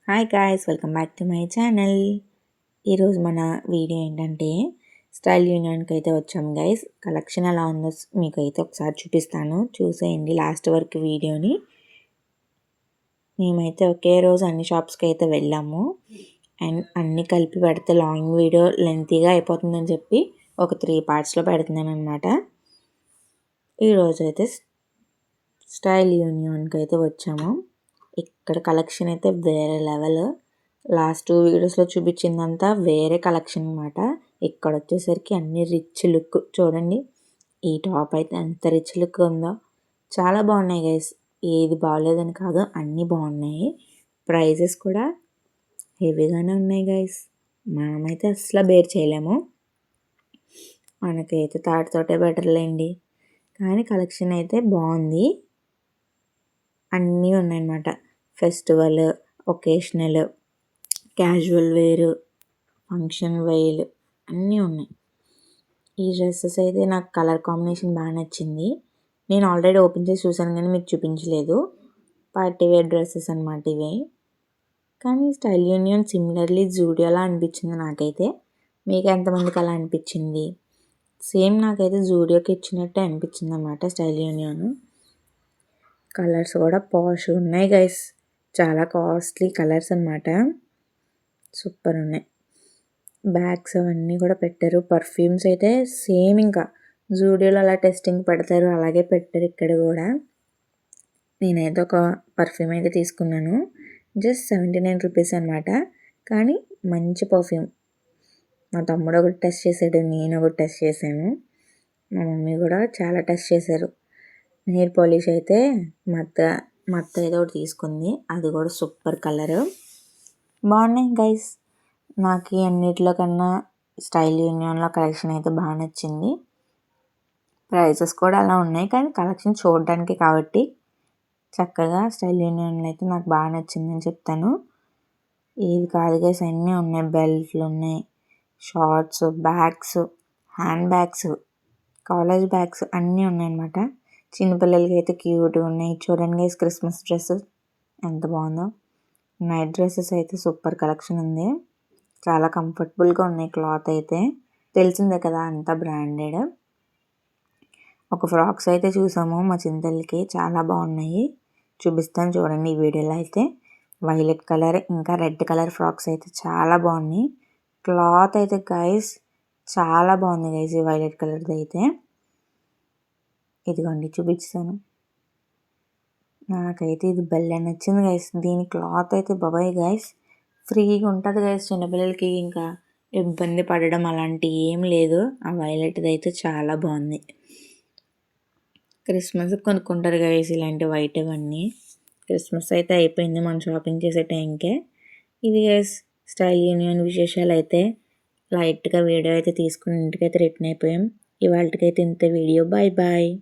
Hi guys, welcome back to my channel. ఈరోజు మన video ఏంటంటే స్టైల్ యూనియన్కి అయితే వచ్చాం గైస్. కలెక్షన్ ఎలా ఉందో మీకు అయితే ఒకసారి చూపిస్తాను, చూసేయండి లాస్ట్ వరకు వీడియోని. మేమైతే ఒకే రోజు అన్ని షాప్స్కి అయితే వెళ్ళాము అండ్ అన్నీ కలిపి పెడితే లాంగ్ వీడియో లెంతీగా అయిపోతుందని చెప్పి ఒక 3 పార్ట్స్లో పెడుతున్నాను అనమాట. ఈరోజు అయితే స్టైల్ యూనియన్కి అయితే వచ్చాము. ఇక్కడ కలెక్షన్ అయితే వేరే లెవెల్. లాస్ట్ 2 వీడియోస్లో చూపించిందంతా వేరే కలెక్షన్ అనమాట. ఇక్కడ వచ్చేసరికి అన్ని రిచ్ లుక్ చూడండి. ఈ టాప్ అయితే ఎంత రిచ్ లుక్ ఉందో, చాలా బాగున్నాయి గైస్. ఏది బాగలేదని కాదు, అన్నీ బాగున్నాయి. ప్రైజెస్ కూడా హెవీగానే ఉన్నాయి గైస్. మనమైతే అసలు బేర్ చేయలేము, మనకైతే తాటితోటే బెటర్లేండి. కానీ కలెక్షన్ అయితే బాగుంది, అన్నీ ఉన్నాయన్నమాట. Festival, occasional, casual wear, function wear అన్నీ ఉన్నాయి. ఈ డ్రెస్సెస్ అయితే నాకు కలర్ కాంబినేషన్ బాగా నచ్చింది. నేను ఆల్రెడీ ఓపెన్ చేసి చూసాను కానీ మీకు చూపించలేదు. పార్టీ వేర్ డ్రెస్సెస్ అనమాట ఇవి. కానీ స్టైల్ యూనియన్ సిమిలర్లీ జూడియోలా అనిపించింది నాకైతే. మీకు ఎంతమందికి అలా అనిపించింది? సేమ్ నాకైతే జూడియోకి ఇచ్చినట్టే అనిపించింది అన్నమాట స్టైల్ యూనియన్. కలర్స్ కూడా పాష్ ఉన్నాయి గైస్, చాలా కాస్ట్లీ కలర్స్ అనమాట. సూపర్ ఉన్నాయి. బ్యాగ్స్ అవన్నీ కూడా పెట్టారు. పర్ఫ్యూమ్స్ అయితే సేమ్ ఇంకా జూడియోలో అలా టెస్టింగ్ పెడతారు అలాగే పెట్టారు ఇక్కడ కూడా. నేనైతే ఒక పర్ఫ్యూమ్ అయితే తీసుకున్నాను, జస్ట్ 79 రూపీస్ అనమాట. కానీ మంచి పర్ఫ్యూమ్. మా తమ్ముడు ఒకటి టెస్ట్ చేశాడు, నేను ఒకటి టెస్ట్ చేశాను, మా మమ్మీ కూడా చాలా టెస్ట్ చేశారు. నెయిల్ పాలిష్ అయితే మత్త ఏదో ఒకటి తీసుకుంది, అది కూడా సూపర్ కలర్. బాగున్నాయి గైస్. నాకు అన్నిటిలో కన్నా స్టైల్ యూనియన్లో కలెక్షన్ అయితే బాగా నచ్చింది. ప్రైసెస్ కూడా అలా ఉన్నాయి కానీ కలెక్షన్ చూడడానికి కాబట్టి చక్కగా స్టైల్ యూనియన్లో అయితే నాకు బాగా నచ్చిందని చెప్తాను. ఇది కాదు గైస్, అన్నీ ఉన్నాయి. బెల్ట్లు ఉన్నాయి, shorts, bags, handbags, college bags అన్నీ ఉన్నాయన్నమాట. చిన్నపిల్లలకి అయితే క్యూట్గా ఉన్నాయి. చూడండి గైస్, క్రిస్మస్ డ్రెస్ ఎంత బాగుందో. నైట్ డ్రెస్సెస్ అయితే సూపర్ కలెక్షన్ ఉంది, చాలా కంఫర్టబుల్గా ఉన్నాయి. క్లాత్ అయితే తెలిసిందే కదా, అంతా బ్రాండెడ్. ఒక ఫ్రాక్స్ అయితే చూసాము మా చింతలకి, చాలా బాగున్నాయి. చూపిస్తాను చూడండి ఈ వీడియోలో అయితే. వైలెట్ కలర్ ఇంకా రెడ్ కలర్ ఫ్రాక్స్ అయితే చాలా బాగున్నాయి. క్లాత్ అయితే గైస్ చాలా బాగుంది గైస్. ఈ వైలెట్ కలర్ది అయితే ఇదిగోండి చూపిస్తాను. నాకైతే ఇది భలే నచ్చింది గైస్. దీని క్లాత్ అయితే బాబాయ్ గైస్, ఫ్రీగా ఉంటుంది గైస్. చిన్నపిల్లలకి ఇంకా ఇబ్బంది పడడం అలాంటివి ఏం లేదు. ఆ వైలెట్ది అయితే చాలా బాగుంది. క్రిస్మస్కి కొనుక్కుంటారు గైస్ ఇలాంటి వైట్ అవన్నీ. క్రిస్మస్ అయితే అయిపోయింది మనం షాపింగ్ చేసే టైంకే. ఇది గైస్ స్టైల్ యూనియన్ విశేషాలు అయితే. లైట్గా వీడియో అయితే తీసుకుని ఇంటికైతే రిటర్న్ అయిపోయాం. ఇవాళకైతే ఇంత వీడియో. Bye bye.